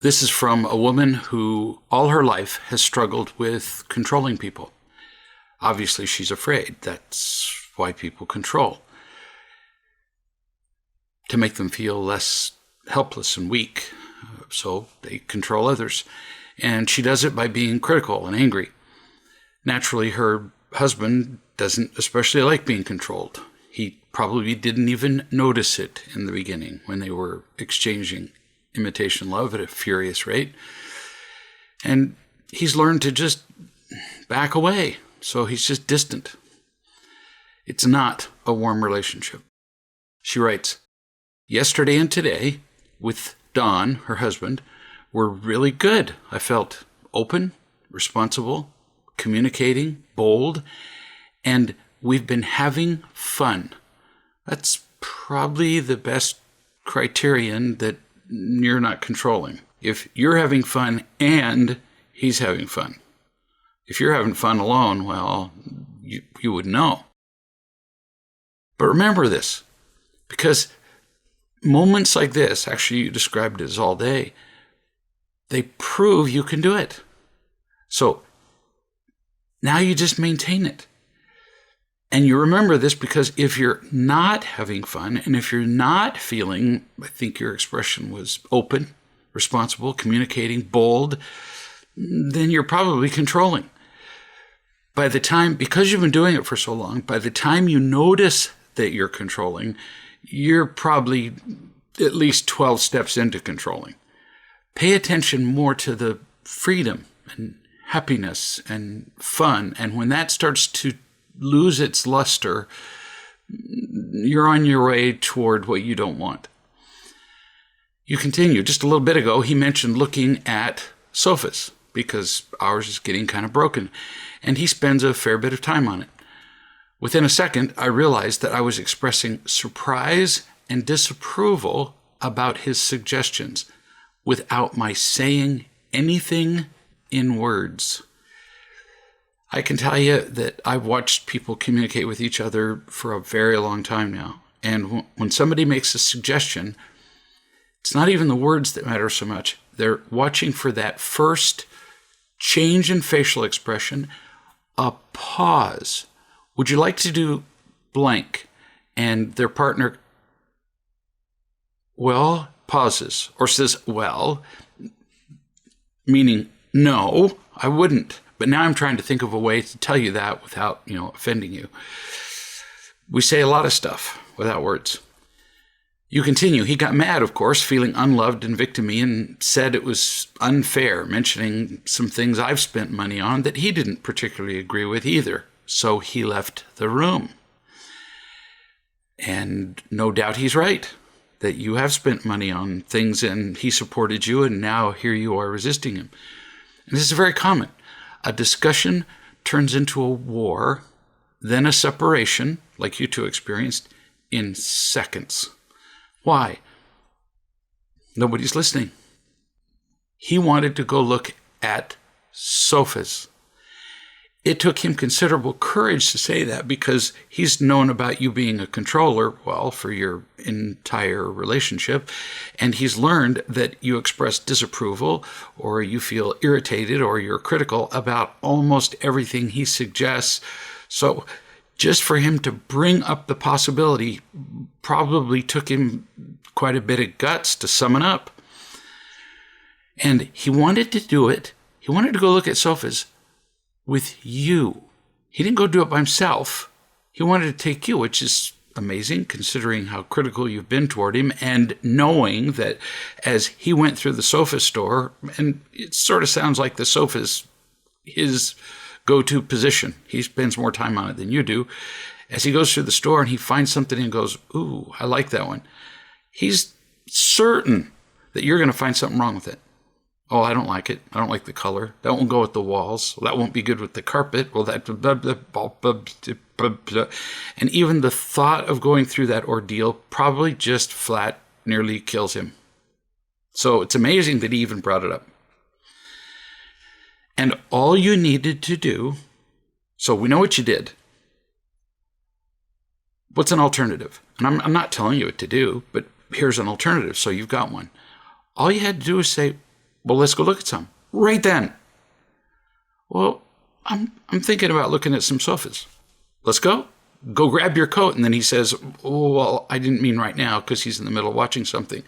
This is from a woman who all her life has struggled with controlling people. Obviously, she's afraid. That's why people control. To make them feel less helpless and weak. So they control others. And she does it by being critical and angry. Naturally, her husband doesn't especially like being controlled. He probably didn't even notice it in the beginning when they were exchanging imitation love at a furious rate. And he's learned to just back away. So he's just distant. It's not a warm relationship. She writes, "Yesterday and today, with Don, her husband, were really good. I felt open, responsible, communicating, bold, and we've been having fun." That's probably the best criterion that you're not controlling. If you're having fun and he's having fun. If you're having fun alone, well, you would know. But remember this, because moments like this, actually you described it as all day, they prove you can do it. So now you just maintain it. And you remember this because if you're not having fun and if you're not feeling, I think your expression was open, responsible, communicating, bold, then you're probably controlling. By the time, because you've been doing it for so long, by the time you notice that you're controlling, you're probably at least 12 steps into controlling. Pay attention more to the freedom and happiness and fun. And when that starts to lose its luster, you're on your way toward what you don't want. You continue. Just a little bit ago, he mentioned looking at sofas because ours is getting kind of broken. And he spends a fair bit of time on it. Within a second, I realized that I was expressing surprise and disapproval about his suggestions without my saying anything in words. I can tell you that I've watched people communicate with each other for a very long time now. And when somebody makes a suggestion, it's not even the words that matter so much. They're watching for that first change in facial expression, a pause. Would you like to do blank? And their partner, well, pauses or says, well, meaning, no, I wouldn't. But now I'm trying to think of a way to tell you that without, offending you. We say a lot of stuff without words. You continue. He got mad, of course, feeling unloved and victim-y, and said it was unfair, mentioning some things I've spent money on that he didn't particularly agree with either. So he left the room. And no doubt he's right, that you have spent money on things and he supported you, and now here you are resisting him. And this is very common. A discussion turns into a war, then a separation, like you two experienced, in seconds. Why? Nobody's listening. He wanted to go look at sofas. It took him considerable courage to say that because he's known about you being a controller, well, for your entire relationship. And he's learned that you express disapproval or you feel irritated or you're critical about almost everything he suggests. So just for him to bring up the possibility probably took him quite a bit of guts to summon up. And he wanted to do it. He wanted to go look at sofas with you. He didn't go do it by himself. He wanted to take you, which is amazing considering how critical you've been toward him and knowing that as he went through the sofa store, and it sort of sounds like the sofa's his go-to position. He spends more time on it than you do. As he goes through the store and he finds something and goes, ooh, I like that one. He's certain that you're going to find something wrong with it. Oh, I don't like it. I don't like the color. That won't go with the walls. Well, that won't be good with the carpet. Well, that... And even the thought of going through that ordeal probably just flat nearly kills him. So it's amazing that he even brought it up. And all you needed to do, so we know what you did. What's an alternative? And I'm not telling you what to do, but here's an alternative, so you've got one. All you had to do is say, Well, let's go look at some. Right then. Well, I'm thinking about looking at some sofas. Let's go. Go grab your coat. And then he says, oh, well, I didn't mean right now, because he's in the middle of watching something.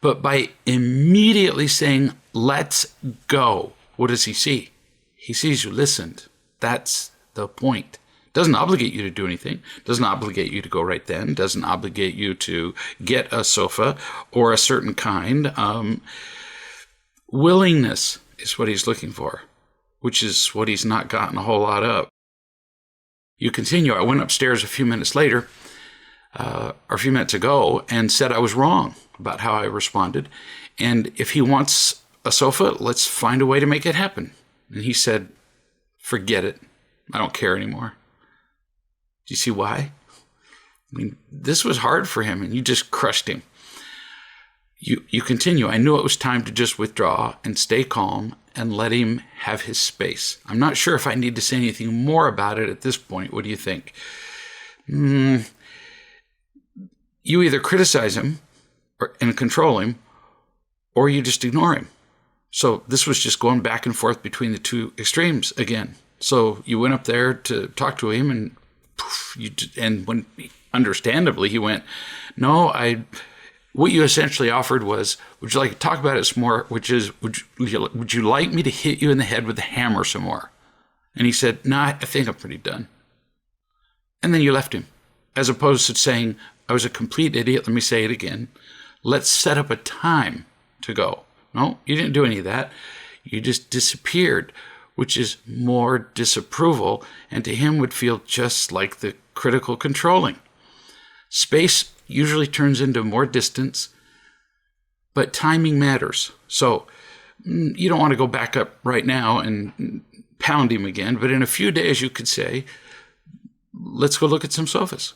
But by immediately saying, let's go, what does he see? He sees you listened. That's the point. Doesn't obligate you to do anything. Doesn't obligate you to go right then. Doesn't obligate you to get a sofa or a certain kind. Willingness is what he's looking for, which is what he's not gotten a whole lot of. You continue. I went upstairs a few minutes later, or a few minutes ago, and said I was wrong about how I responded. And if he wants a sofa, let's find a way to make it happen. And he said, forget it. I don't care anymore. Do you see why? I mean, this was hard for him, and you just crushed him. You continue. I knew it was time to just withdraw and stay calm and let him have his space. I'm not sure if I need to say anything more about it at this point. What do you think? You either criticize him and control him, or you just ignore him. So this was just going back and forth between the two extremes again. So you went up there to talk to him, and when understandably he went, no, what you essentially offered was, would you like to talk about it some more? Which is, would you like me to hit you in the head with a hammer some more? And he said, no, I think I'm pretty done. And then you left him, as opposed to saying, I was a complete idiot. Let me say it again. Let's set up a time to go. No, you didn't do any of that. You just disappeared, which is more disapproval, and to him would feel just like the critical controlling. Space usually turns into more distance, but timing matters. So you don't want to go back up right now and pound him again, but in a few days you could say, let's go look at some sofas.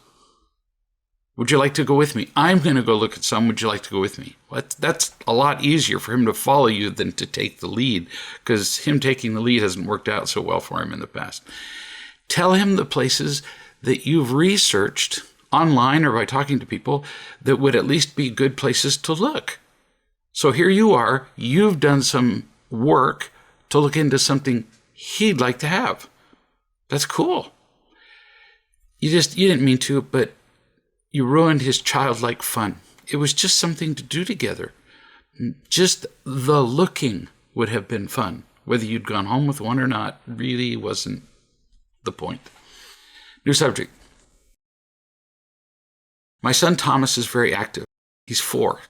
Would you like to go with me? I'm going to go look at some. Would you like to go with me? Well, that's a lot easier for him to follow you than to take the lead, because him taking the lead hasn't worked out so well for him in the past. Tell him the places that you've researched online or by talking to people that would at least be good places to look. So here you are. You've done some work to look into something he'd like to have. That's cool. You didn't mean to, but you ruined his childlike fun. It was just something to do together. Just the looking would have been fun. Whether you'd gone home with one or not really wasn't the point. New subject. My son Thomas is very active. He's 4.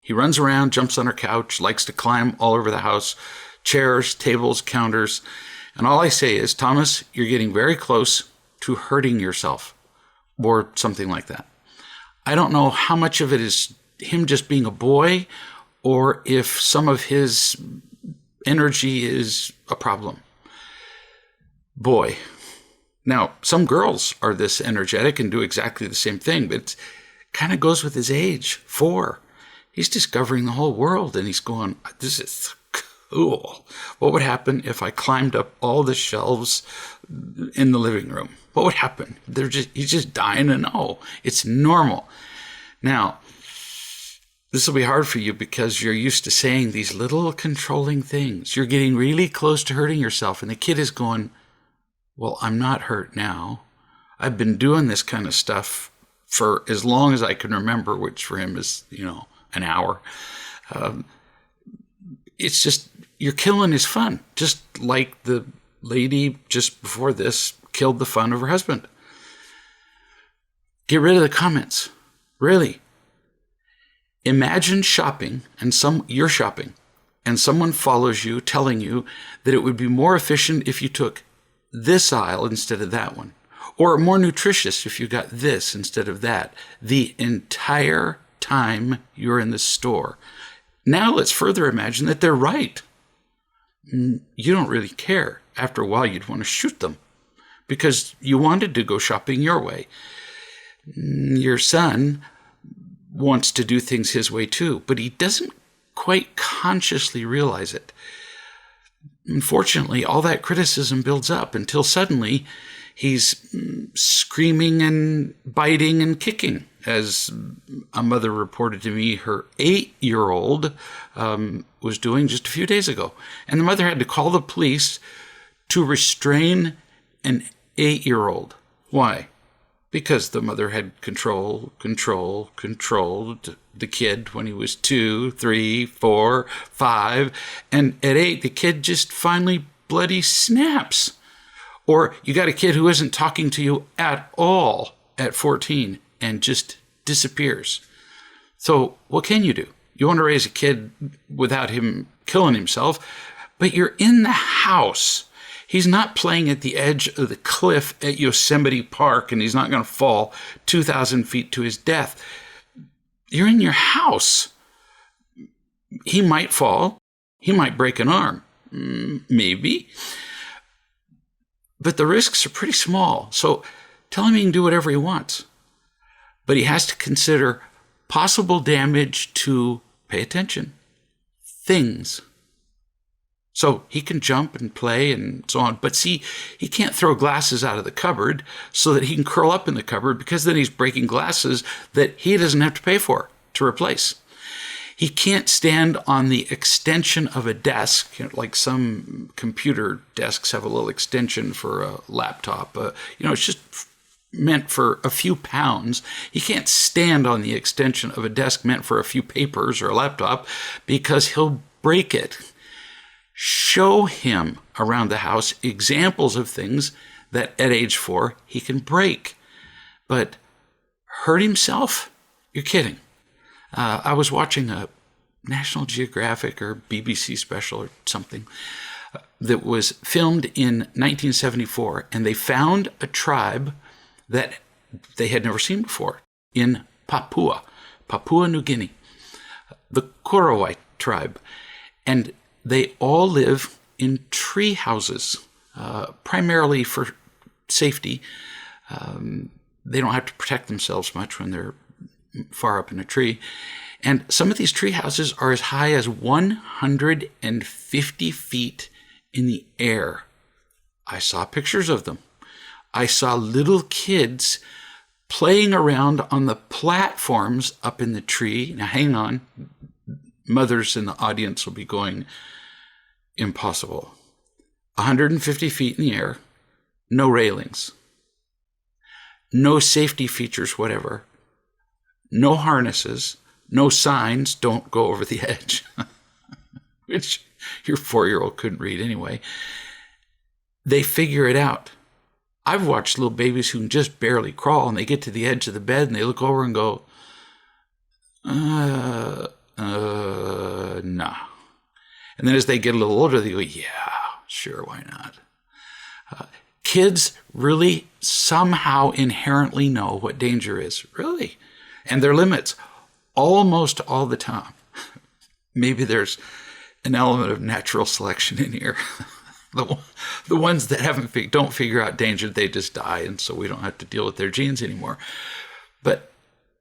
He runs around, jumps on our couch, likes to climb all over the house, chairs, tables, counters. And all I say is, Thomas, you're getting very close to hurting yourself, or something like that. I don't know how much of it is him just being a boy, or if some of his energy is a problem. Boy. Now, some girls are this energetic and do exactly the same thing, but it kind of goes with his age, 4. He's discovering the whole world, and he's going, this is cool. What would happen if I climbed up all the shelves in the living room? What would happen? He's just dying to know. It's normal. Now, this will be hard for you because you're used to saying these little controlling things. You're getting really close to hurting yourself, and the kid is going, well, I'm not hurt now. I've been doing this kind of stuff for as long as I can remember, which for him is, an hour. It's just, you're killing his fun, just like the lady just before this killed the fun of her husband. Get rid of the comments. Really. Imagine you're shopping, and someone follows you telling you that it would be more efficient if you took this aisle instead of that one, or more nutritious if you got this instead of that, the entire time you're in the store. Now let's further imagine that they're right. You don't really care. After a while, you'd want to shoot them because you wanted to go shopping your way. Your son wants to do things his way too, but he doesn't quite consciously realize it. Unfortunately, all that criticism builds up until suddenly he's screaming and biting and kicking as a mother reported to me her 8-year-old was doing just a few days ago. And the mother had to call the police to restrain an 8-year-old. Why? Because the mother had controlled the kid when he was 2, 3, 4, 5. And at 8, the kid just finally bloody snaps. Or you got a kid who isn't talking to you at all at 14 and just disappears. So what can you do? You want to raise a kid without him killing himself, but you're in the house. He's not playing at the edge of the cliff at Yosemite Park, and he's not going to fall 2,000 feet to his death. You're in your house. He might fall. He might break an arm. Maybe. But the risks are pretty small. So tell him he can do whatever he wants. But he has to consider possible damage to, pay attention, things. So he can jump and play and so on. But see, he can't throw glasses out of the cupboard so that he can curl up in the cupboard, because then he's breaking glasses that he doesn't have to pay for to replace. He can't stand on the extension of a desk, like some computer desks have a little extension for a laptop. It's just meant for a few pounds. He can't stand on the extension of a desk meant for a few papers or a laptop, because he'll break it. Show him around the house examples of things that at age 4 he can break. But hurt himself? You're kidding. I was watching a National Geographic or BBC special or something that was filmed in 1974, and they found a tribe that they had never seen before in Papua New Guinea, the Korowai tribe. And they all live in tree houses, primarily for safety. They don't have to protect themselves much when they're far up in a tree. And some of these tree houses are as high as 150 feet in the air. I saw pictures of them. I saw little kids playing around on the platforms up in the tree. Now, hang on. Mothers in the audience will be going, impossible. 150 feet in the air, no railings, no safety features, whatever, no harnesses, no signs, don't go over the edge, which your 4-year-old couldn't read anyway. They figure it out. I've watched little babies who can just barely crawl, and they get to the edge of the bed and they look over and go, nah. And then as they get a little older, they go, yeah, sure, why not? Kids really somehow inherently know what danger is, really, and their limits almost all the time. Maybe there's an element of natural selection in here. The ones that don't figure out danger, they just die, and so we don't have to deal with their genes anymore. But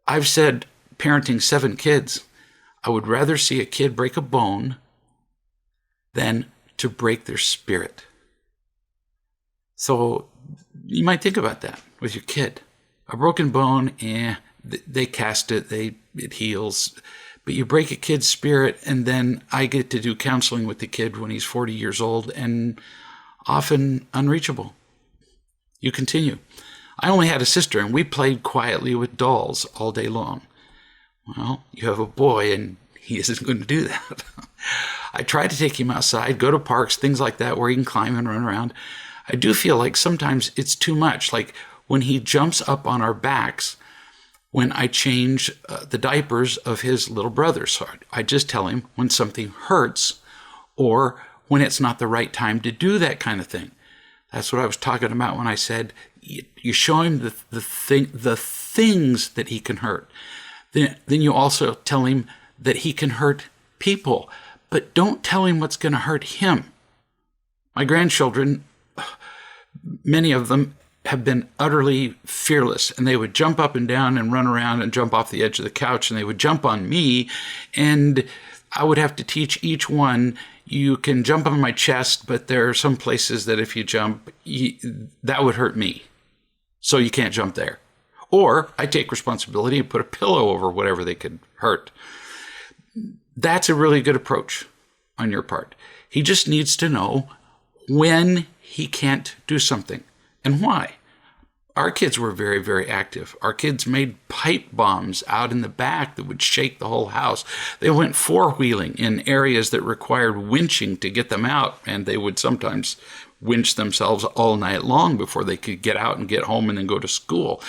I've said, parenting 7 kids, I would rather see a kid break a bone than to break their spirit. So you might think about that with your kid. A broken bone, they cast it, it heals. But you break a kid's spirit, and then I get to do counseling with the kid when he's 40 years old and often unreachable. You continue. I only had a sister, and we played quietly with dolls all day long. Well, you have a boy, and he isn't going to do that. I try to take him outside, go to parks, things like that, where he can climb and run around. I do feel like sometimes it's too much. Like when he jumps up on our backs, when I change the diapers of his little brother. So I just tell him when something hurts or when it's not the right time to do that kind of thing. That's what I was talking about when I said you show him the things that he can hurt. Then you also tell him that he can hurt people, but don't tell him what's going to hurt him. My grandchildren, many of them, have been utterly fearless, and they would jump up and down and run around and jump off the edge of the couch, and they would jump on me, and I would have to teach each one, you can jump on my chest, but there are some places that if you jump, that would hurt me, so you can't jump there. Or I take responsibility and put a pillow over whatever they could hurt. That's a really good approach on your part. He just needs to know when he can't do something and why. Our kids were very, very active. Our kids made pipe bombs out in the back that would shake the whole house. They went four-wheeling in areas that required winching to get them out, and they would sometimes winch themselves all night long before they could get out and get home and then go to school.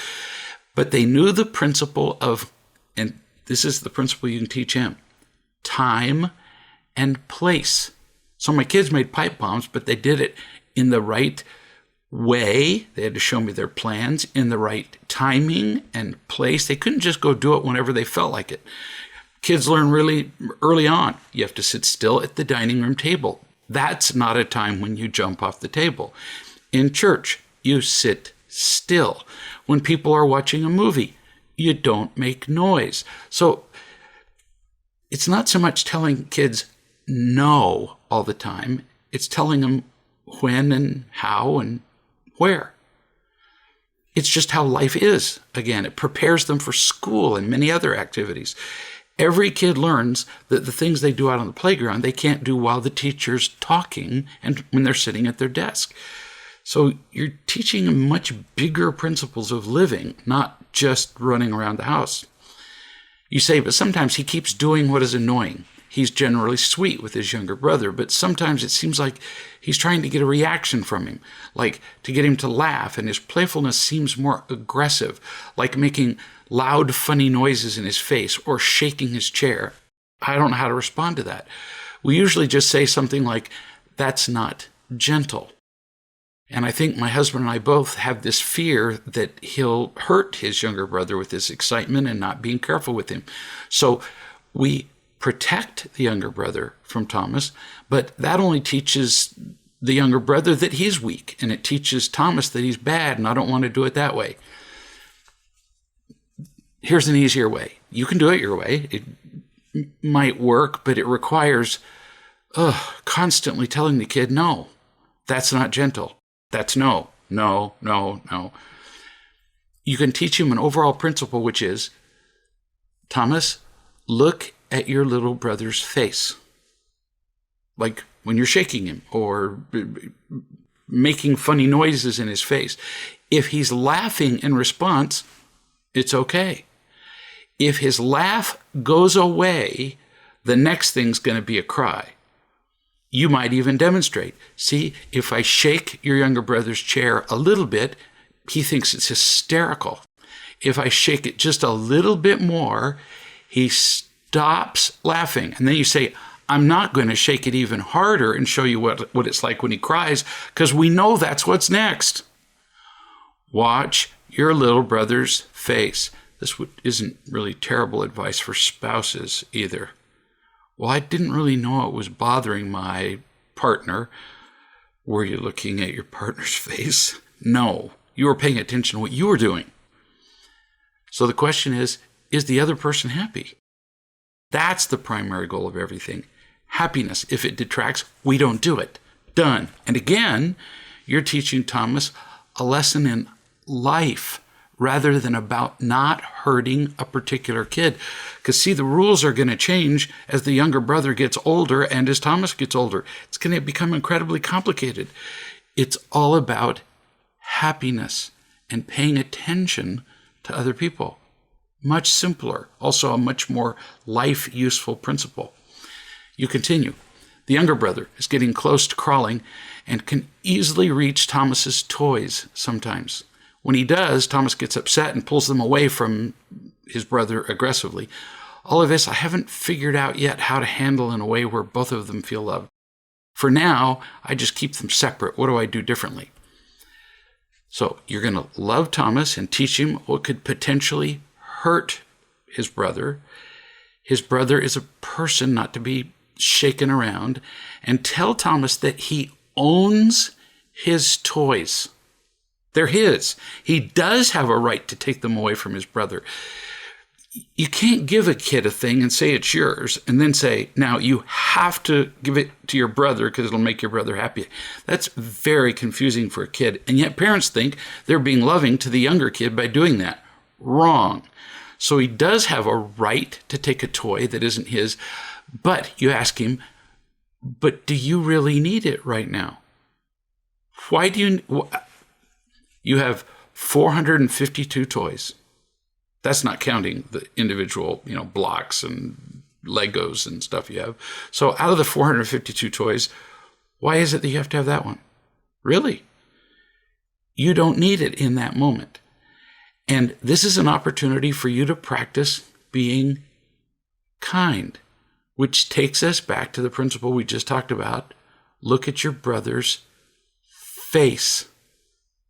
But they knew the principle of, and this is the principle you can teach him, time and place. So my kids made pipe bombs, but they did it in the right way. They had to show me their plans in the right timing and place. They couldn't just go do it whenever they felt like it. Kids learn really early on. You have to sit still at the dining room table. That's not a time when you jump off the table. In church, you sit still. When people are watching a movie, you don't make noise. So it's not so much telling kids no all the time. It's telling them when and how and where. It's just how life is. Again, it prepares them for school and many other activities. Every kid learns that the things they do out on the playground, they can't do while the teacher's talking and when they're sitting at their desk. So you're teaching them much bigger principles of living, not just running around the house. You say, but sometimes he keeps doing what is annoying. He's generally sweet with his younger brother, but sometimes it seems like he's trying to get a reaction from him, like to get him to laugh, and his playfulness seems more aggressive, like making loud, funny noises in his face or shaking his chair. I don't know how to respond to that. We usually just say something like, that's not gentle. And I think my husband and I both have this fear that he'll hurt his younger brother with his excitement and not being careful with him. So we protect the younger brother from Thomas, but that only teaches the younger brother that he's weak, and it teaches Thomas that he's bad, and I don't want to do it that way. Here's an easier way. You can do it your way. It might work, but it requires constantly telling the kid, no, that's not gentle. That's no, no, no, no. You can teach him an overall principle, which is, Thomas, look at your little brother's face. Like when you're shaking him or making funny noises in his face. If he's laughing in response, it's okay. If his laugh goes away, the next thing's going to be a cry. You might even demonstrate. See, if I shake your younger brother's chair a little bit, he thinks it's hysterical. If I shake it just a little bit more, he stops laughing. And then you say, I'm not going to shake it even harder and show you what it's like when he cries, because we know that's what's next. Watch your little brother's face. This isn't really terrible advice for spouses either. Well, I didn't really know it was bothering my partner. Were you looking at your partner's face? No, you were paying attention to what you were doing. So the question is the other person happy? That's the primary goal of everything. Happiness. If it detracts, we don't do it. Done. And again, you're teaching Thomas a lesson in life rather than about not hurting a particular kid. Because see, the rules are going to change as the younger brother gets older and as Thomas gets older. It's going to become incredibly complicated. It's all about happiness and paying attention to other people. Much simpler, also a much more life-useful principle. You continue. The younger brother is getting close to crawling and can easily reach Thomas's toys sometimes. When he does, Thomas gets upset and pulls them away from his brother aggressively. All of this I haven't figured out yet how to handle in a way where both of them feel loved. For now, I just keep them separate. What do I do differently? So you're going to love Thomas and teach him what could potentially hurt his brother. His brother is a person not to be shaken around. And tell Thomas that he owns his toys. They're his. He does have a right to take them away from his brother. You can't give a kid a thing and say it's yours and then say, now you have to give it to your brother because it'll make your brother happy. That's very confusing for a kid. And yet parents think they're being loving to the younger kid by doing that. Wrong. So he does have a right to take a toy that isn't his, but you ask him, but do you really need it right now? Why do you have 452 toys? That's not counting the individual, blocks and Legos and stuff you have. So out of the 452 toys, why is it that you have to have that one? Really? You don't need it in that moment. And this is an opportunity for you to practice being kind, which takes us back to the principle we just talked about. Look at your brother's face.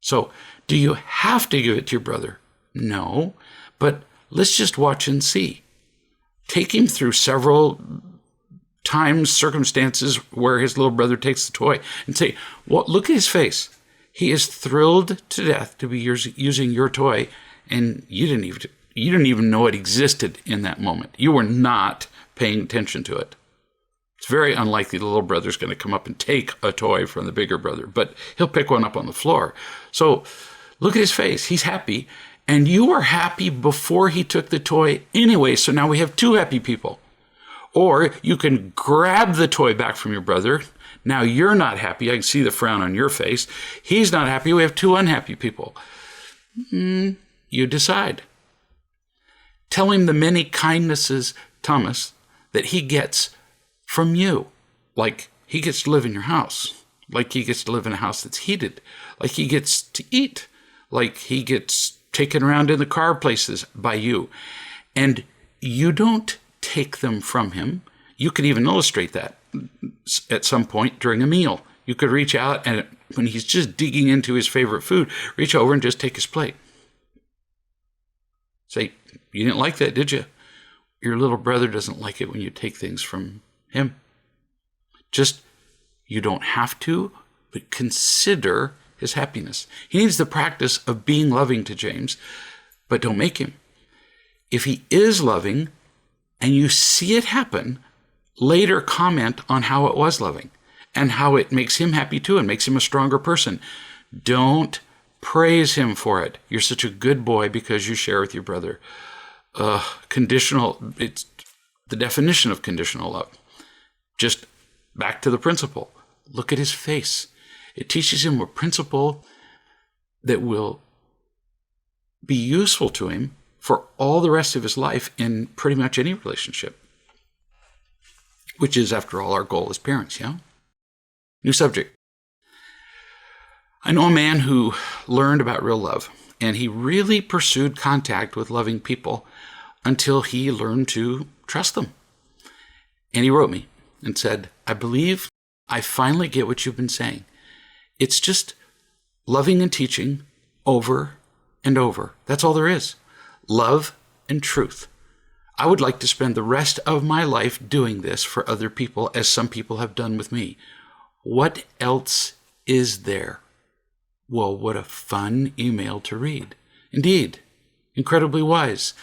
So, do you have to give it to your brother? No, but let's just watch and see. Take him through several times, circumstances where his little brother takes the toy and say, well, look at his face. He is thrilled to death to be using your toy, and you didn't even know it existed in that moment. You were not paying attention to it. It's very unlikely the little brother's going to come up and take a toy from the bigger brother, but he'll pick one up on the floor. So look at his face. He's happy, and you were happy before he took the toy anyway, so now we have two happy people. Or you can grab the toy back from your brother. Now you're not happy. I can see the frown on your face. He's not happy. We have two unhappy people. You decide. Tell him the many kindnesses, Thomas, that he gets from you. Like he gets to live in your house. Like he gets to live in a house that's heated. Like he gets to eat. Like he gets taken around in the car places by you. And you don't take them from him. You could even illustrate that at some point during a meal. You could reach out and when he's just digging into his favorite food, reach over and just take his plate. Say, you didn't like that, did you? Your little brother doesn't like it when you take things from him. Just, you don't have to, but consider his happiness. He needs the practice of being loving to James, but don't make him. If he is loving and you see it happen, later comment on how it was loving and how it makes him happy too and makes him a stronger person. Don't praise him for it. You're such a good boy because you share with your brother. Conditional, it's the definition of conditional love. Just back to the principle. Look at his face. It teaches him a principle that will be useful to him for all the rest of his life in pretty much any relationship, which is, after all, our goal as parents, yeah? New subject. I know a man who learned about real love, and he really pursued contact with loving people until he learned to trust them. And he wrote me and said, I believe I finally get what you've been saying. It's just loving and teaching over and over. That's all there is. Love and truth. I would like to spend the rest of my life doing this for other people, as some people have done with me. What else is there? Well, what a fun email to read. Indeed, incredibly wise.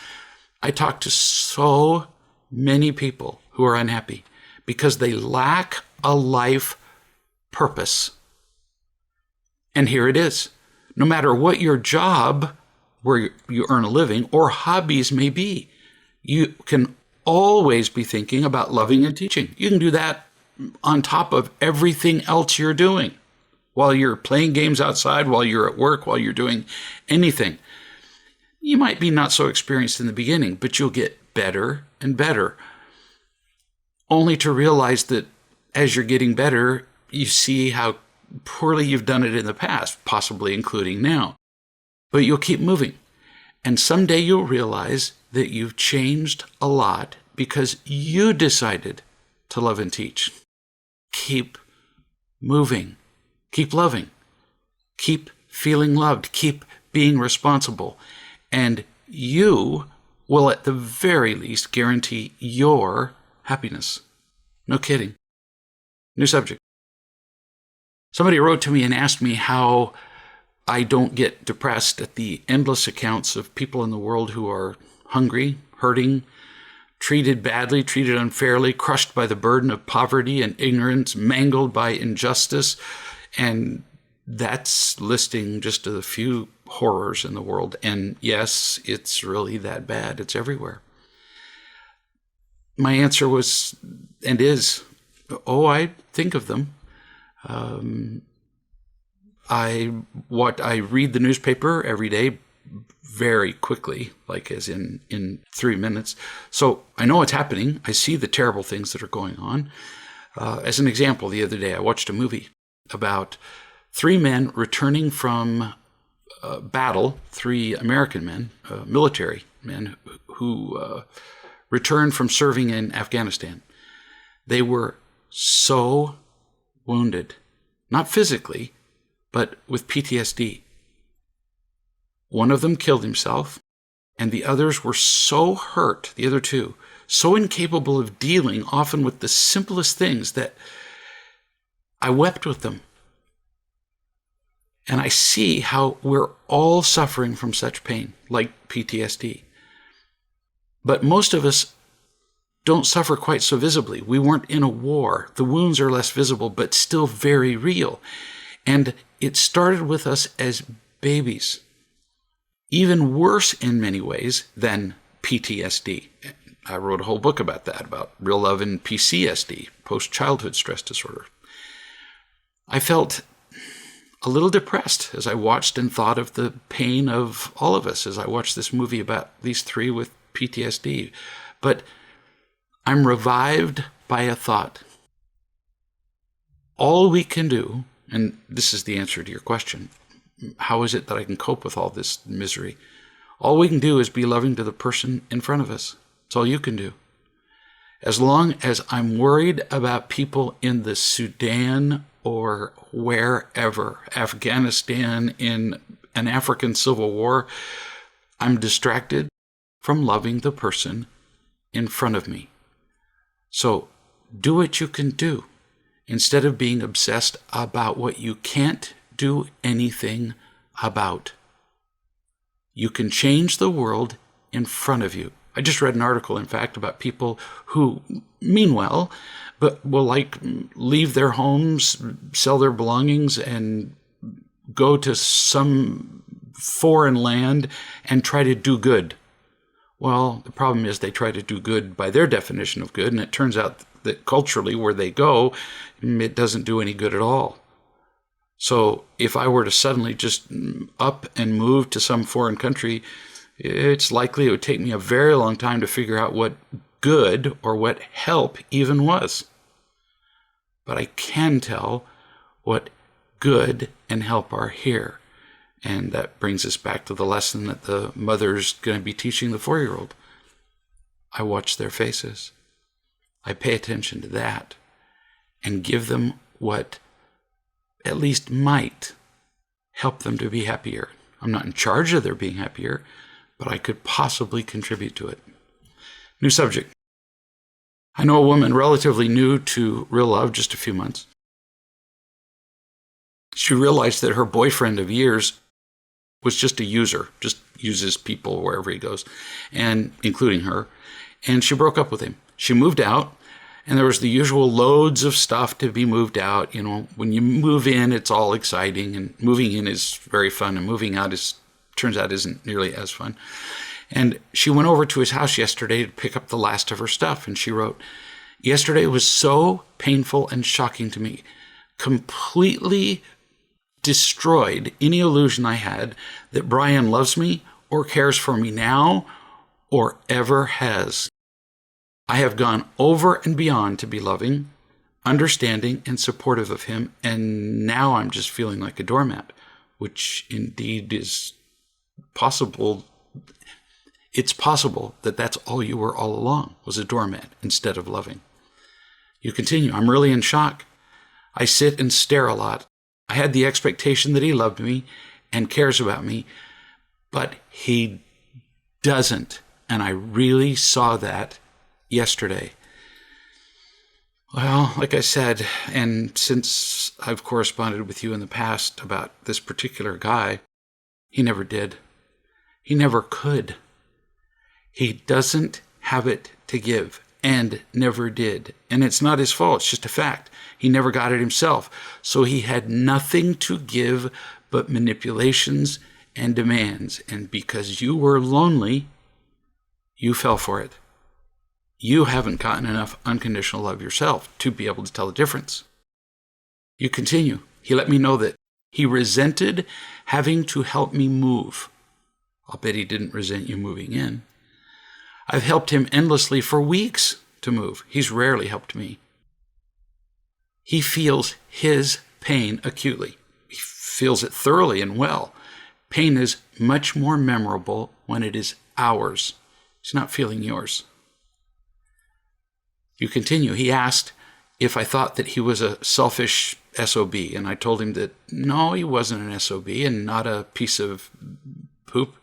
I talk to so many people who are unhappy because they lack a life purpose. And here it is. No matter what your job, where you earn a living, or hobbies may be, you can always be thinking about loving and teaching. You can do that on top of everything else you're doing. While you're playing games outside, while you're at work, while you're doing anything. You might be not so experienced in the beginning, but you'll get better and better. Only to realize that as you're getting better, you see how poorly you've done it in the past, possibly including now. But you'll keep moving. And someday you'll realize that you've changed a lot because you decided to love and teach. Keep moving. Keep loving. Keep feeling loved. Keep being responsible. And you will at the very least guarantee your happiness. No kidding. New subject. Somebody wrote to me and asked me how I don't get depressed at the endless accounts of people in the world who are hungry, hurting, treated badly, treated unfairly, crushed by the burden of poverty and ignorance, mangled by injustice. And that's listing just a few horrors in the world. And yes, it's really that bad. It's everywhere. My answer was, and is, I think of them. I read the newspaper every day very quickly, like as in 3 minutes. So I know what's happening. I see the terrible things that are going on. As an example, the other day I watched a movie about 3 men returning from battle, 3 American men, military men who returned from serving in Afghanistan. They were so wounded, not physically, but with PTSD. One of them killed himself, and the others were so hurt, the other 2, so incapable of dealing often with the simplest things that I wept with them. And I see how we're all suffering from such pain, like PTSD. But most of us don't suffer quite so visibly. We weren't in a war. The wounds are less visible, but still very real. And it started with us as babies. Even worse in many ways than PTSD. I wrote a whole book about that, about real love and PCSD, post-childhood stress disorder. I felt a little depressed as I watched and thought of the pain of all of us as I watched this movie about these 3 with PTSD. But I'm revived by a thought. All we can do, and this is the answer to your question, how is it that I can cope with all this misery? All we can do is be loving to the person in front of us. It's all you can do. As long as I'm worried about people in the Sudan or wherever, Afghanistan, in an African civil war, I'm distracted from loving the person in front of me. So do what you can do instead of being obsessed about what you can't do anything about. You can change the world in front of you. I just read an article, in fact, about people who mean well, but will leave their homes, sell their belongings, and go to some foreign land and try to do good. Well, the problem is they try to do good by their definition of good, and it turns out that culturally, where they go, it doesn't do any good at all. So if I were to suddenly just up and move to some foreign country, it's likely it would take me a very long time to figure out what good or what help even was. But I can tell what good and help are here. And that brings us back to the lesson that the mother's going to be teaching the 4-year-old. I watch their faces. I pay attention to that and give them what at least might help them to be happier. I'm not in charge of their being happier, but I could possibly contribute to it. New subject. I know a woman relatively new to real love, just a few months. She realized that her boyfriend of years was just a user, just uses people wherever he goes, and including her. And she broke up with him. She moved out, and there was the usual loads of stuff to be moved out. You know, when you move in, it's all exciting, and moving in is very fun, and moving out turns out isn't nearly as fun. And she went over to his house yesterday to pick up the last of her stuff, and she wrote, "Yesterday was so painful and shocking to me, completely destroyed any illusion I had that Brian loves me or cares for me now or ever has. I have gone over and beyond to be loving, understanding, and supportive of him, and now I'm just feeling like a doormat," which indeed is possible. It's possible that that's all you were all along, was a doormat instead of loving. You continue, "I'm really in shock. I sit and stare a lot. I had the expectation that he loved me and cares about me, but he doesn't. And I really saw that yesterday." Well, like I said, and since I've corresponded with you in the past about this particular guy, he never did. He never could. He doesn't have it to give and never did. And it's not his fault. It's just a fact. He never got it himself. So he had nothing to give but manipulations and demands, and because you were lonely, you fell for it. You haven't gotten enough unconditional love yourself to be able to tell the difference. You continue. He let me know that he resented having to help me move. I'll bet he didn't resent you moving in. I've helped him endlessly for weeks to move. He's rarely helped me. He feels his pain acutely. He feels it thoroughly and well. Pain is much more memorable when it is ours. He's not feeling yours. You continue. He asked if I thought that he was a selfish SOB, and I told him that no, he wasn't an SOB and not a piece of poop,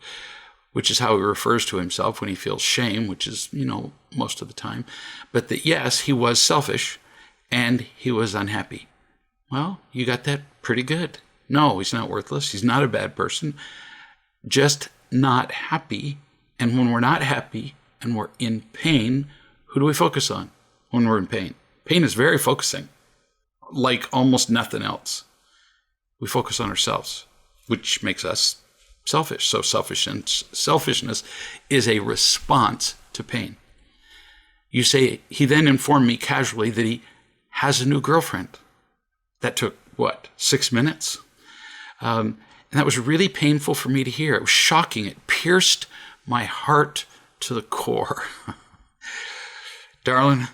which is how he refers to himself when he feels shame, which is, most of the time. But that yes, he was selfish and he was unhappy. Well, you got that pretty good. No, he's not worthless. He's not a bad person. Just not happy. And when we're not happy and we're in pain, who do we focus on when we're in pain? Pain is very focusing, like almost nothing else. We focus on ourselves, which makes us selfish. So selfishness is a response to pain. You say, he then informed me casually that he has a new girlfriend. That took, 6 minutes? And that was really painful for me to hear. It was shocking. It pierced my heart to the core. Darling,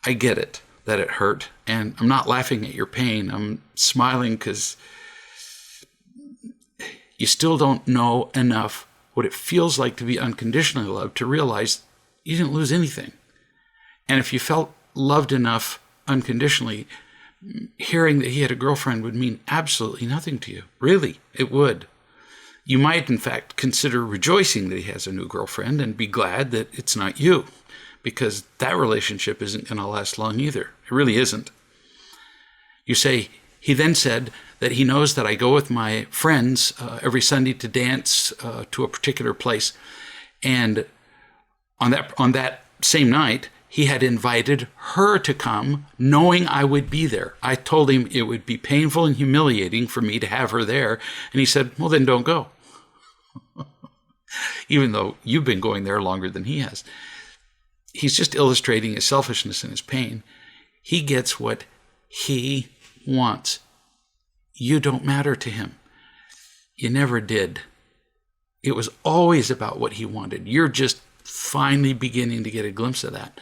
I get it, that it hurt. And I'm not laughing at your pain. I'm smiling because you still don't know enough what it feels like to be unconditionally loved to realize you didn't lose anything. And if you felt loved enough unconditionally, hearing that he had a girlfriend would mean absolutely nothing to you. Really, it would. You might, in fact, consider rejoicing that he has a new girlfriend and be glad that it's not you, because that relationship isn't going to last long either. It really isn't. You say, he then said that he knows that I go with my friends every Sunday to dance to a particular place. And on that same night, he had invited her to come, knowing I would be there. I told him it would be painful and humiliating for me to have her there. And he said, well, then don't go. Even though you've been going there longer than he has. He's just illustrating his selfishness and his pain. He gets what he wants. You don't matter to him. You never did. It was always about what he wanted. You're just finally beginning to get a glimpse of that.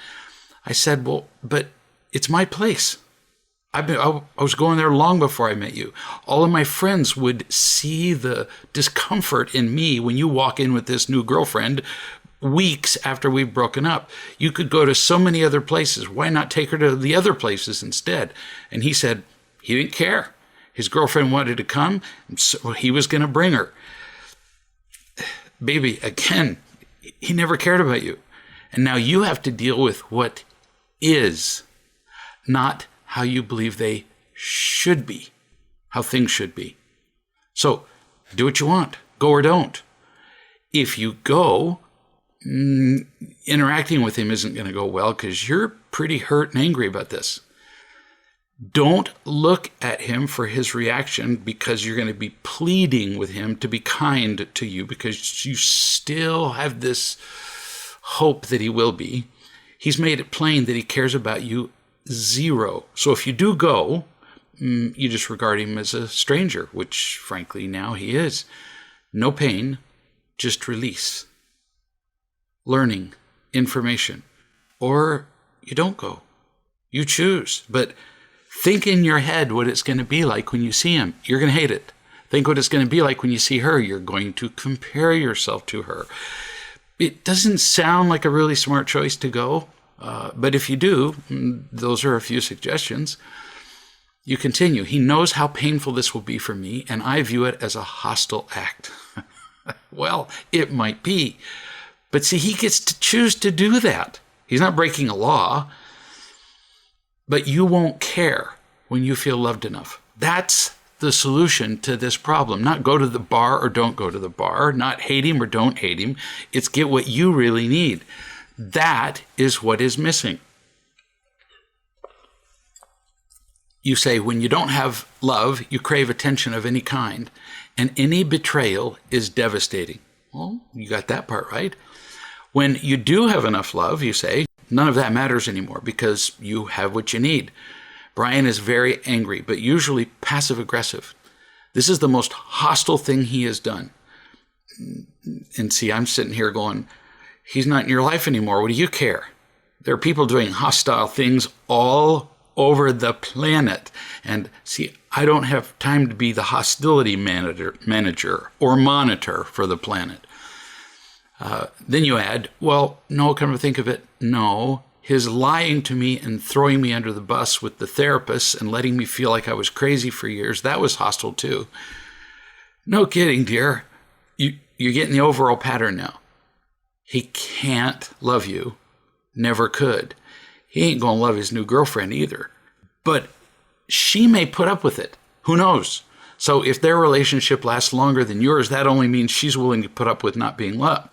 I said, well, but it's my place. I was going there long before I met you. All of my friends would see the discomfort in me when you walk in with this new girlfriend weeks after we've broken up. You could go to so many other places. Why not take her to the other places instead? And he said he didn't care. His girlfriend wanted to come, so he was going to bring her. Baby, again, he never cared about you. And now you have to deal with what is, not how you believe they should be, how things should be. So do what you want, go or don't. If you go, interacting with him isn't going to go well because you're pretty hurt and angry about this. Don't look at him for his reaction because you're going to be pleading with him to be kind to you because you still have this hope that he will be. He's made it plain that he cares about you zero. So if you do go, you just regard him as a stranger, which frankly now he is. No pain, just release, learning, information. Or you don't go. You choose. But think in your head what it's going to be like when you see him. You're going to hate it. Think what it's going to be like when you see her. You're going to compare yourself to her. It doesn't sound like a really smart choice to go, but if you do, those are a few suggestions. You continue. He knows how painful this will be for me, and I view it as a hostile act. Well, it might be. But see, he gets to choose to do that. He's not breaking a law. But you won't care when you feel loved enough. That's the solution to this problem. Not go to the bar or don't go to the bar. Not hate him or don't hate him. It's get what you really need. That is what is missing. You say, when you don't have love, you crave attention of any kind, and any betrayal is devastating. Well, you got that part right. When you do have enough love, you say, none of that matters anymore because you have what you need. Brian is very angry, but usually passive-aggressive. This is the most hostile thing he has done. And see, I'm sitting here going, he's not in your life anymore. What do you care? There are people doing hostile things all over the planet. And see, I don't have time to be the hostility manager or monitor for the planet. Then you add, well, no, come to think of it, no. His lying to me and throwing me under the bus with the therapist and letting me feel like I was crazy for years, that was hostile too. No kidding, dear. You're getting the overall pattern now. He can't love you. Never could. He ain't going to love his new girlfriend either. But she may put up with it. Who knows? So if their relationship lasts longer than yours, that only means she's willing to put up with not being loved.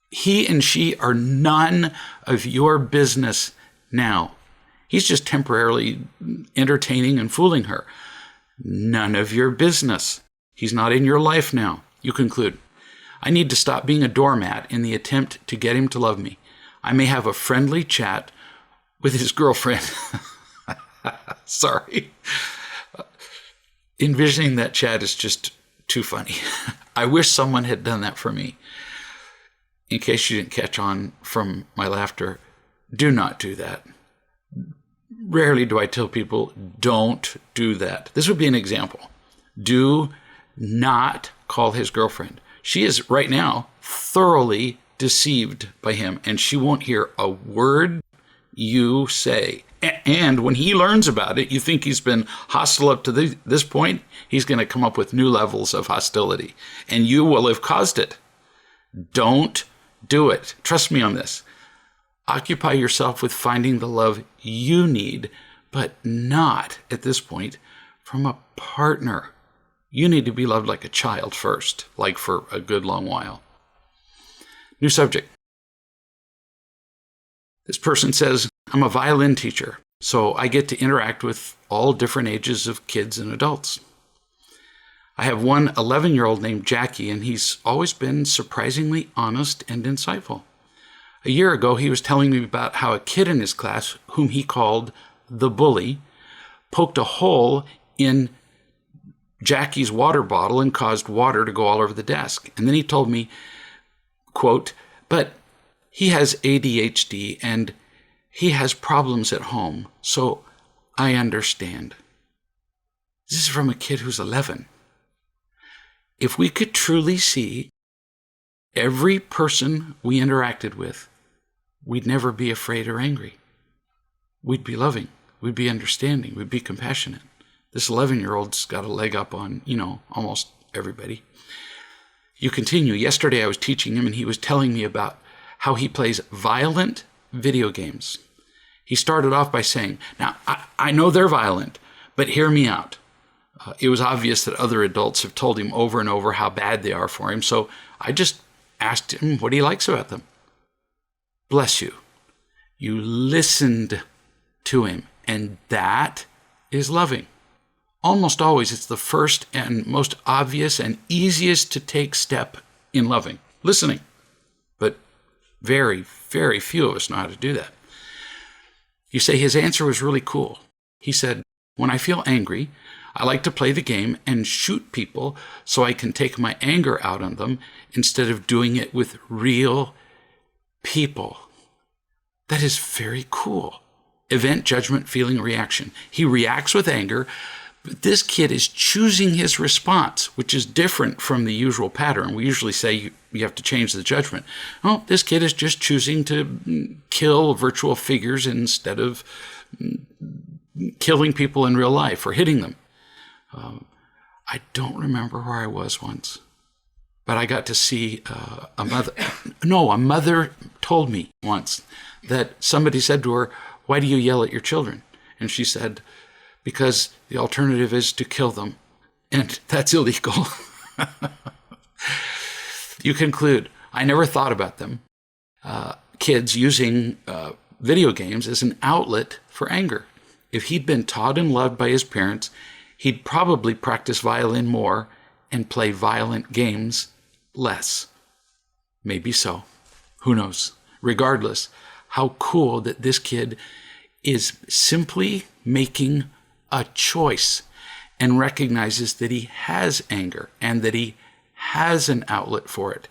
He and she are none of your business now. He's just temporarily entertaining and fooling her. None of your business. He's not in your life now. You conclude, I need to stop being a doormat in the attempt to get him to love me. I may have a friendly chat with his girlfriend. Sorry. Envisioning that chat is just too funny. I wish someone had done that for me. In case you didn't catch on from my laughter, do not do that. Rarely do I tell people, don't do that. This would be an example. Do not call his girlfriend. She is right now thoroughly deceived by him, and she won't hear a word you say. And when he learns about it, you think he's been hostile up to this point, he's going to come up with new levels of hostility, and you will have caused it. Don't do it. Trust me on this. Occupy yourself with finding the love you need, but not, at this point, from a partner. You need to be loved like a child first, like for a good long while. New subject. This person says, I'm a violin teacher, so I get to interact with all different ages of kids and adults. I have one 11-year-old named Jackie, and he's always been surprisingly honest and insightful. A year ago, he was telling me about how a kid in his class, whom he called the bully, poked a hole in Jackie's water bottle and caused water to go all over the desk. And then he told me, quote, but he has ADHD and he has problems at home, so I understand. This is from a kid who's 11. If we could truly see every person we interacted with, we'd never be afraid or angry. We'd be loving. We'd be understanding. We'd be compassionate. This 11-year-old's got a leg up on, almost everybody. You continue. Yesterday I was teaching him and he was telling me about how he plays violent video games. He started off by saying, now, I know they're violent, but hear me out. It was obvious that other adults have told him over and over how bad they are for him, so I just asked him what he likes about them. Bless you. You listened to him, and that is loving. Almost always, it's the first and most obvious and easiest to take step in loving, listening. But very, very few of us know how to do that. You say his answer was really cool. He said, when I feel angry, I like to play the game and shoot people so I can take my anger out on them instead of doing it with real people. That is very cool. Event, judgment, feeling, reaction. He reacts with anger, but this kid is choosing his response, which is different from the usual pattern. We usually say you have to change the judgment. Oh, this kid is just choosing to kill virtual figures instead of killing people in real life or hitting them. I don't remember where I was once, but I got to see a mother. No, a mother told me once that somebody said to her, why do you yell at your children? And she said, because the alternative is to kill them, and that's illegal. You conclude, I never thought about them, kids using video games as an outlet for anger. if he'd been taught and loved by his parents, he'd probably practice violin more and play violent games less. Maybe so. Who knows? Regardless, how cool that this kid is simply making a choice and recognizes that he has anger and that he has an outlet for it.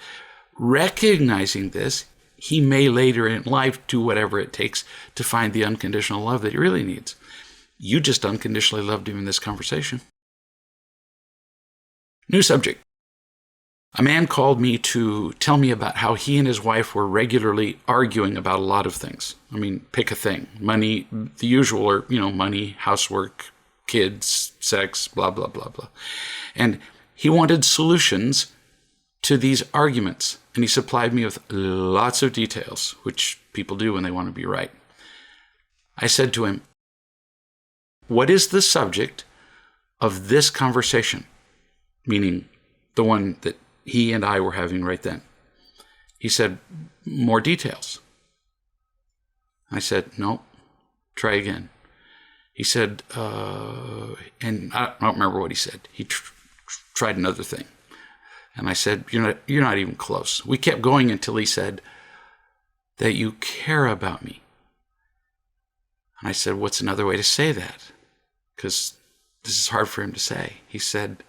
Recognizing this, he may later in life do whatever it takes to find the unconditional love that he really needs. You just unconditionally loved him in this conversation. New subject. A man called me to tell me about how he and his wife were regularly arguing about a lot of things. I mean, pick a thing. Money, the usual, or, money, housework, kids, sex, blah, blah, blah, blah. And he wanted solutions to these arguments. And he supplied me with lots of details, which people do when they want to be right. I said to him, "What is the subject of this conversation?" Meaning the one that he and I were having right then. He said, "More details." I said, "No, try again." He said, and I don't remember what he said. He tried another thing. And I said, you're not even close. We kept going until he said, "That you care about me." And I said, "What's another way to say that?" Because this is hard for him to say. He said,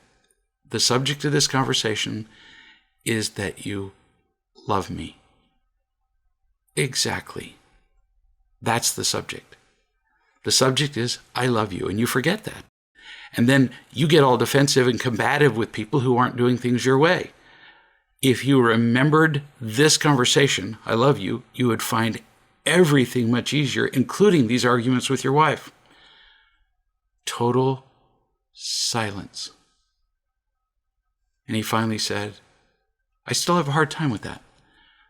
"The subject of this conversation is that you love me." Exactly. That's the subject. The subject is, I love you, and you forget that. And then you get all defensive and combative with people who aren't doing things your way. If you remembered this conversation, I love you, you would find everything much easier, including these arguments with your wife. Total silence. And he finally said, "I still have a hard time with that.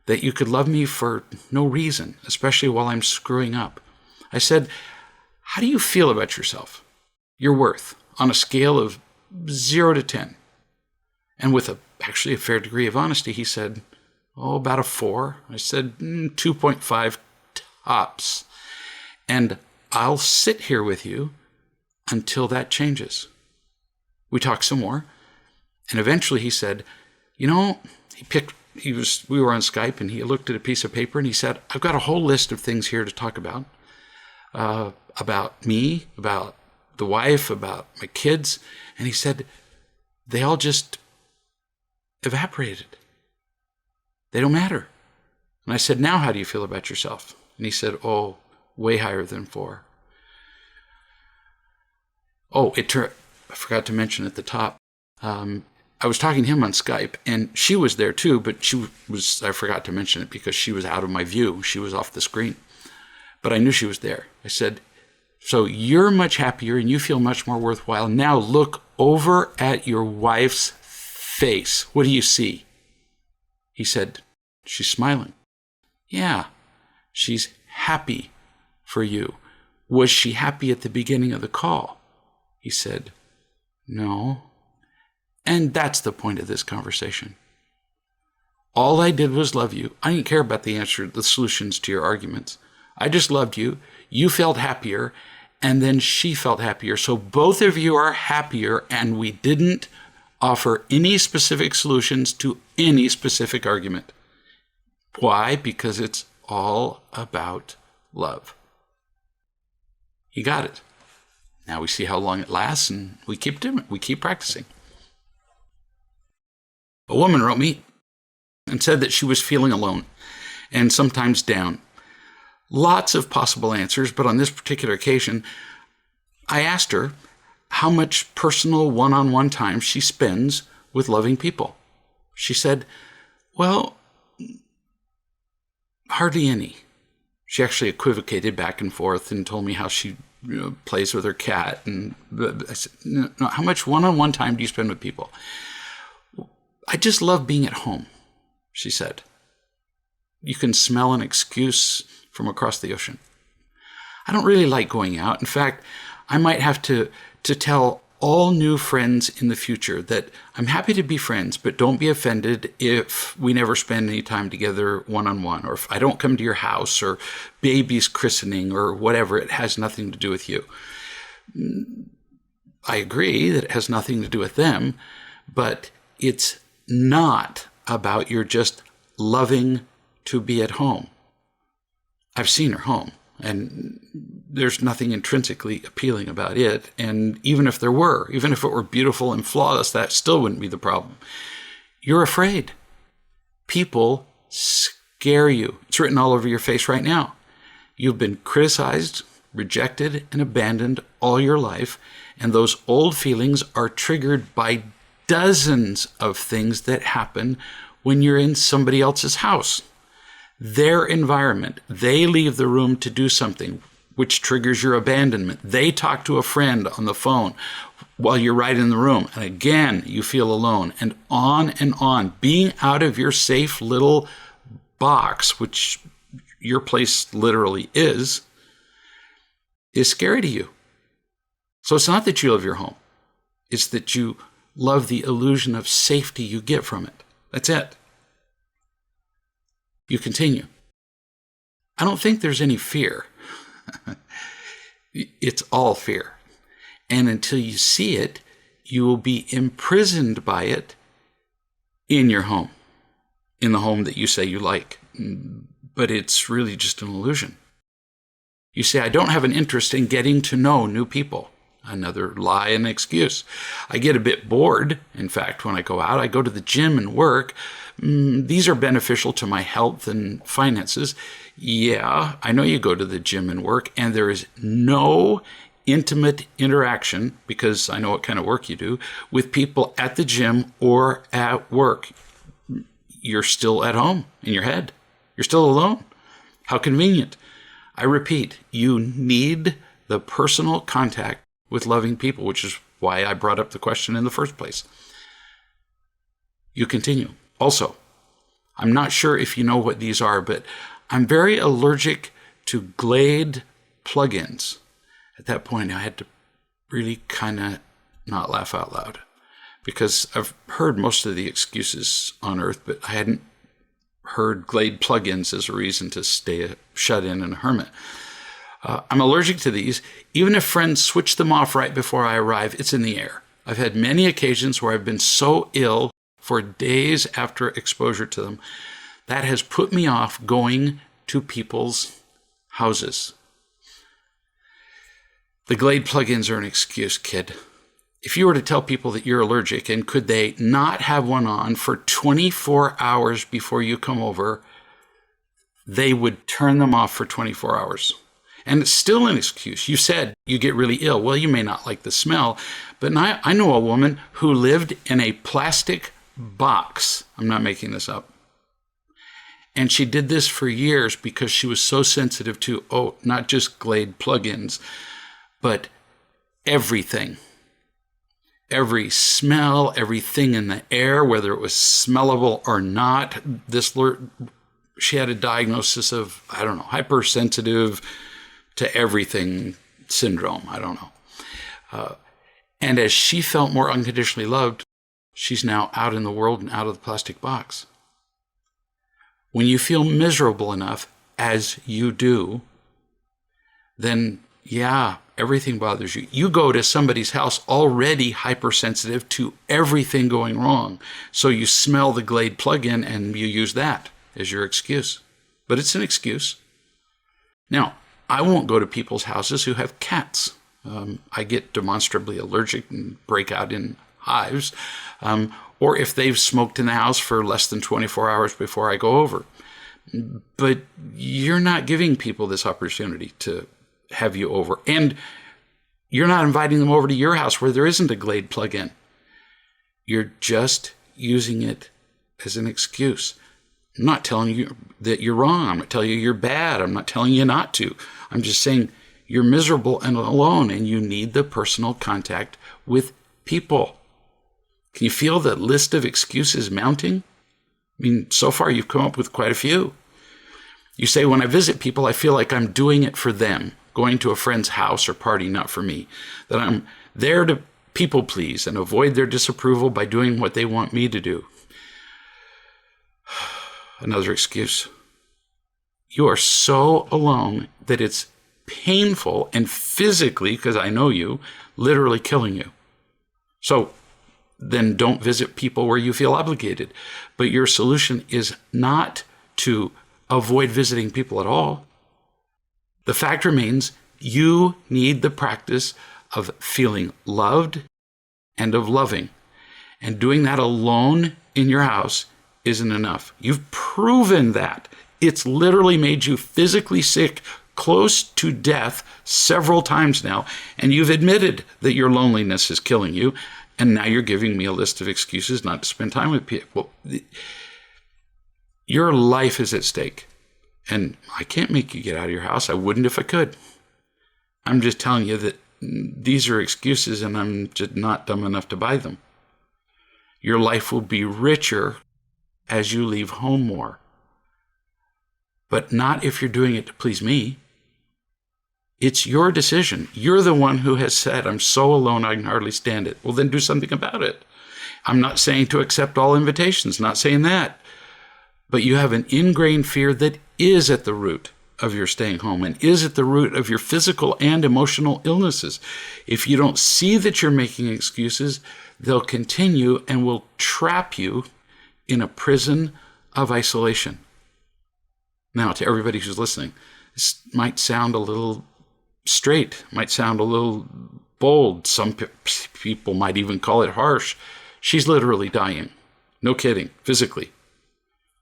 That you could love me for no reason, especially while I'm screwing up." I said, "How do you feel about yourself? Your worth on a scale of 0 to 10. And with actually a fair degree of honesty, he said, about a 4. I said, 2.5 tops. And I'll sit here with you until that changes. We talked some more. And eventually he said, we were on Skype, and he looked at a piece of paper and he said, "I've got a whole list of things here to talk about me, about the wife, about my kids." And he said, "They all just evaporated. They don't matter." And I said, "Now how do you feel about yourself?" And he said, "Oh, way higher than 4. I forgot to mention at the top, I was talking to him on Skype, and she was there too, but I forgot to mention it because she was out of my view. She was off the screen. But I knew she was there. I said, "So you're much happier and you feel much more worthwhile. Now look over at your wife's face. What do you see?" He said, "She's smiling." "Yeah, she's happy for you." "Was she happy at the beginning of the call?" He said, "No." And that's the point of this conversation. All I did was love you. I didn't care about the solutions to your arguments. I just loved you. You felt happier, and then she felt happier. So both of you are happier, and we didn't offer any specific solutions to any specific argument. Why? Because it's all about love. He got it. Now we see how long it lasts, and we keep doing it. We keep practicing. A woman wrote me and said that she was feeling alone and sometimes down. Lots of possible answers, but on this particular occasion, I asked her how much personal one-on-one time she spends with loving people. She said, "Well, hardly any." She actually equivocated back and forth and told me how she plays with her cat. And I said, "No, how much one-on-one time do you spend with people?" "I just love being at home," she said. You can smell an excuse from across the ocean. "I don't really like going out. In fact, I might have to tell all new friends in the future that I'm happy to be friends, but don't be offended if we never spend any time together one-on-one, or if I don't come to your house, or baby's christening, or whatever. It has nothing to do with you. I agree that it has nothing to do with them, but it's not about you're just loving to be at home. I've seen her home, and there's nothing intrinsically appealing about it. And even if there were, even if it were beautiful and flawless, that still wouldn't be the problem. You're afraid. People scare you. It's written all over your face right now. You've been criticized, rejected, and abandoned all your life, and those old feelings are triggered by dozens of things that happen when you're in somebody else's house. Their environment. They leave the room to do something, which triggers your abandonment. They talk to a friend on the phone while you're right in the room, and again, you feel alone, and on and on. Being out of your safe little box, which your place literally is scary to you. So it's not that you love your home. It's that you love the illusion of safety you get from it. That's it. You continue. I don't think there's any fear. It's all fear. And until you see it, you will be imprisoned by it in your home, in the home that you say you like. But it's really just an illusion. You say, I don't have an interest in getting to know new people. Another lie and excuse. I get a bit bored. In fact, when I go out, I go to the gym and work. These are beneficial to my health and finances. Yeah, I know you go to the gym and work, and there is no intimate interaction, because I know what kind of work you do, with people at the gym or at work. You're still at home in your head. You're still alone. How convenient. I repeat, you need the personal contact with loving people, which is why I brought up the question in the first place. You continue. Also, I'm not sure if you know what these are, but I'm very allergic to Glade plugins. At that point, I had to really kind of not laugh out loud, because I've heard most of the excuses on earth, but I hadn't heard Glade plugins as a reason to stay shut in and a hermit. I'm allergic to these. Even if friends switch them off right before I arrive, it's in the air. I've had many occasions where I've been so ill for days after exposure to them. That has put me off going to people's houses. The Glade plugins are an excuse, kid. If you were to tell people that you're allergic, and could they not have one on for 24 hours before you come over, they would turn them off for 24 hours. And it's still an excuse. You said you get really ill. Well, you may not like the smell, but I know a woman who lived in a plastic box. I'm not making this up. And she did this for years because she was so sensitive to, not just Glade plugins, but everything. Every smell, everything in the air, whether it was smellable or not. She had a diagnosis of, hypersensitive to everything syndrome. I don't know. And as she felt more unconditionally loved, she's now out in the world and out of the plastic box. When you feel miserable enough, as you do, then everything bothers you. You go to somebody's house already hypersensitive to everything going wrong. So you smell the Glade plug-in and you use that as your excuse. But it's an excuse. Now, I won't go to people's houses who have cats. I get demonstrably allergic and break out in hives. Or if they've smoked in the house for less than 24 hours before I go over. But you're not giving people this opportunity to have you over. And you're not inviting them over to your house where there isn't a Glade plug-in. You're just using it as an excuse. I'm not telling you that you're wrong. I'm not telling you you're bad. I'm not telling you not to. I'm just saying you're miserable and alone, and you need the personal contact with people. Can you feel the list of excuses mounting? I mean, so far you've come up with quite a few. You say, when I visit people, I feel like I'm doing it for them. Going to a friend's house or party, not for me. That I'm there to people please and avoid their disapproval by doing what they want me to do. Another excuse. You are so alone that it's painful and physically, because I know you, literally killing you. So then don't visit people where you feel obligated. But your solution is not to avoid visiting people at all. The fact remains, you need the practice of feeling loved and of loving. And doing that alone in your house isn't enough. You've proven that. It's literally made you physically sick, close to death several times now, and you've admitted that your loneliness is killing you, and now you're giving me a list of excuses not to spend time with people. Your life is at stake, and I can't make you get out of your house. I wouldn't if I could. I'm just telling you that these are excuses, and I'm just not dumb enough to buy them. Your life will be richer as you leave home more. But not if you're doing it to please me. It's your decision. You're the one who has said, I'm so alone I can hardly stand it. Well, then do something about it. I'm not saying to accept all invitations, not saying that. But you have an ingrained fear that is at the root of your staying home and is at the root of your physical and emotional illnesses. If you don't see that you're making excuses, they'll continue and will trap you in a prison of isolation. Now, to everybody who's listening, this might sound a little straight, might sound a little bold. Some people might even call it harsh. She's literally dying. No kidding, physically.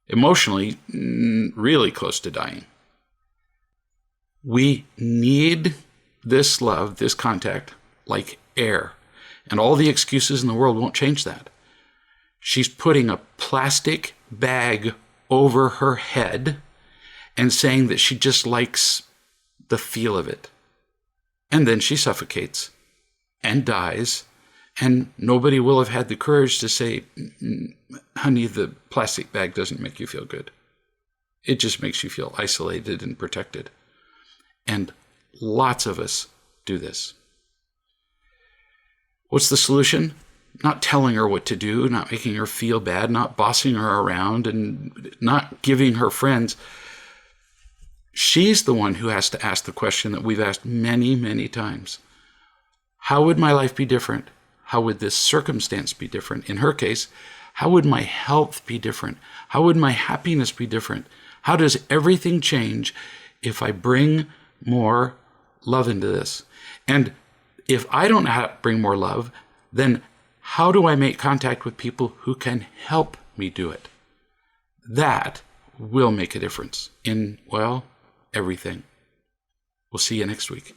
Emotionally, really close to dying. We need this love, this contact, like air. And all the excuses in the world won't change that. She's putting a plastic bag over her head and saying that she just likes the feel of it. And then she suffocates and dies, and nobody will have had the courage to say, honey, the plastic bag doesn't make you feel good. It just makes you feel isolated and protected. And lots of us do this. What's the solution? Not telling her what to do, not making her feel bad, not bossing her around, and not giving her friends. She's the one who has to ask the question that we've asked many, many times. How would my life be different? How would this circumstance be different? In her case, how would my health be different? How would my happiness be different? How does everything change if I bring more love into this? And if I don't know how to bring more love, then how do I make contact with people who can help me do it? That will make a difference in, well, everything. We'll see you next week.